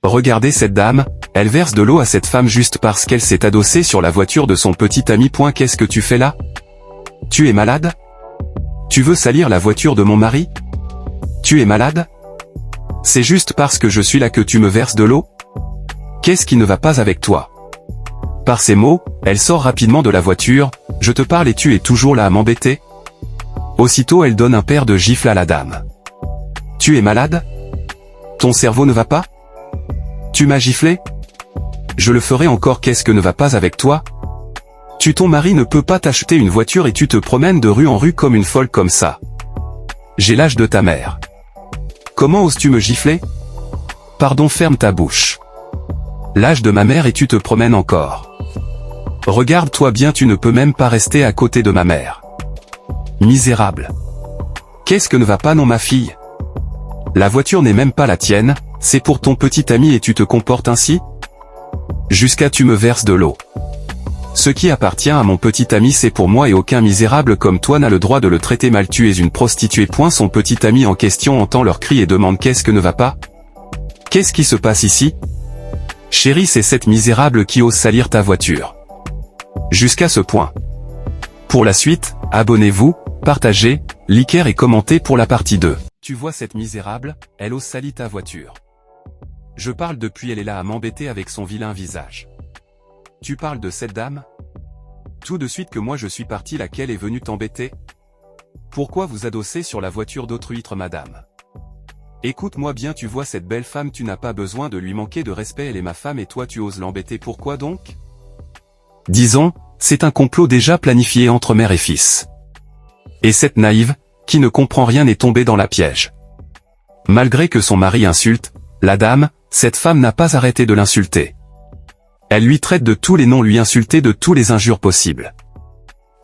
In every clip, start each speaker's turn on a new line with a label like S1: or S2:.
S1: Regardez cette dame, elle verse de l'eau à cette femme juste parce qu'elle s'est adossée sur la voiture de son petit ami. Qu'est-ce que tu fais là? Tu es malade? Tu veux salir la voiture de mon mari? Tu es malade? C'est juste parce que je suis là que tu me verses de l'eau? Qu'est-ce qui ne va pas avec toi? Par ces mots, elle sort rapidement de la voiture. Je te parle et tu es toujours là à m'embêter? Aussitôt elle donne un paire de gifles à la dame. Tu es malade? Ton cerveau ne va pas? Tu m'as giflé? Je le ferai encore. Qu'est-ce que ne va pas avec toi? Ton mari ne peut pas t'acheter une voiture et tu te promènes de rue en rue comme une folle comme ça. J'ai l'âge de ta mère. Comment oses-tu me gifler? Pardon, ferme ta bouche. L'âge de ma mère et tu te promènes encore. Regarde-toi bien, tu ne peux même pas rester à côté de ma mère. Misérable. Qu'est-ce que ne va pas, non ma fille? La voiture n'est même pas la tienne, c'est pour ton petit ami et tu te comportes ainsi? Jusqu'à tu me verses de l'eau. Ce qui appartient à mon petit ami c'est pour moi et aucun misérable comme toi n'a le droit de le traiter mal. Tu es une prostituée. Son petit ami en question entend leurs cris et demande qu'est-ce que ne va pas? Qu'est-ce qui se passe ici? Chérie, c'est cette misérable qui ose salir ta voiture. Jusqu'à ce point. Pour la suite, abonnez-vous, partagez, likez et commentez pour la partie 2. Tu vois cette misérable, elle ose salir ta voiture. Je parle depuis, elle est là à m'embêter avec son vilain visage. Tu parles de cette dame? Tout de suite que moi je suis parti, laquelle est venue t'embêter? Pourquoi vous adossez sur la voiture d'autrui, madame? Écoute-moi bien, tu vois cette belle femme, tu n'as pas besoin de lui manquer de respect, elle est ma femme et toi tu oses l'embêter, pourquoi donc? Disons, c'est un complot déjà planifié entre mère et fils. Et cette naïve, qui ne comprend rien est tombée dans la piège. Malgré que son mari insulte, la dame, cette femme n'a pas arrêté de l'insulter. Elle lui traite de tous les noms, lui insulter de tous les injures possibles.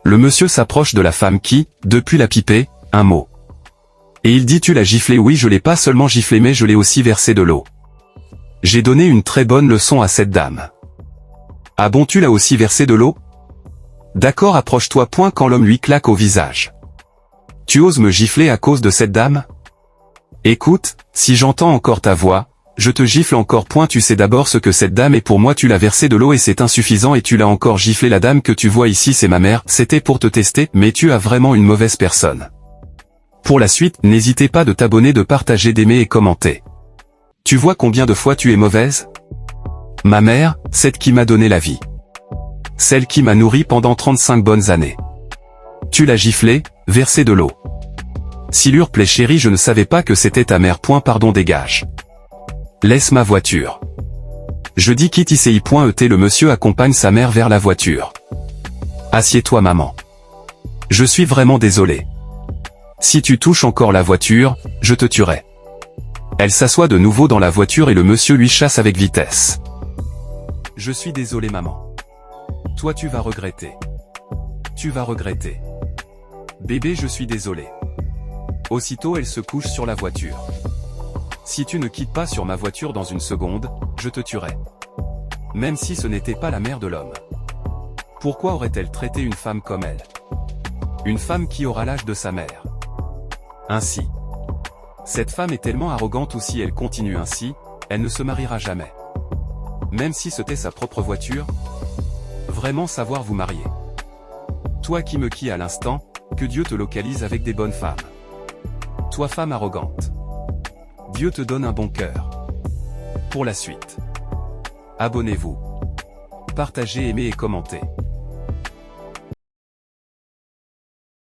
S1: Le monsieur s'approche de la femme qui, depuis l'a pipé, un mot. Et il dit tu l'as giflé? Oui, je l'ai pas seulement giflé mais je l'ai aussi versé de l'eau. J'ai donné une très bonne leçon à cette dame. Ah bon, tu l'as aussi versé de l'eau? D'accord, approche-toi. Quand l'homme lui claque au visage. Tu oses me gifler à cause de cette dame? Écoute, si j'entends encore ta voix, je te gifle encore. Tu sais d'abord ce que cette dame est pour moi, tu l'as versé de l'eau et c'est insuffisant et tu l'as encore giflé. La dame que tu vois ici c'est ma mère, c'était pour te tester, mais tu as vraiment une mauvaise personne. Pour la suite, n'hésitez pas de t'abonner, de partager, d'aimer et commenter. Tu vois combien de fois tu es mauvaise? Ma mère, celle qui m'a donné la vie. Celle qui m'a nourri pendant 35 bonnes années. Tu l'as giflé, versé de l'eau. S'il plaît chérie, je ne savais pas que c'était ta mère. Pardon, dégage. Laisse ma voiture. Je dis quitte ici. Le monsieur accompagne sa mère vers la voiture. Assieds-toi maman. Je suis vraiment désolé. Si tu touches encore la voiture, je te tuerai. Elle s'assoit de nouveau dans la voiture et le monsieur lui chasse avec vitesse. Je suis désolé maman. Toi tu vas regretter. Tu vas regretter. Bébé, je suis désolé. Aussitôt elle se couche sur la voiture. Si tu ne quittes pas sur ma voiture dans une seconde, je te tuerai. Même si ce n'était pas la mère de l'homme. Pourquoi aurait-elle traité une femme comme elle? Une femme qui aura l'âge de sa mère. Ainsi. Cette femme est tellement arrogante, ou si elle continue ainsi, elle ne se mariera jamais. Même si c'était sa propre voiture. Vraiment savoir vous marier. Toi qui me quies à l'instant, que Dieu te localise avec des bonnes femmes. Toi femme arrogante. Dieu te donne un bon cœur. Pour la suite. Abonnez-vous. Partagez, aimez et commentez.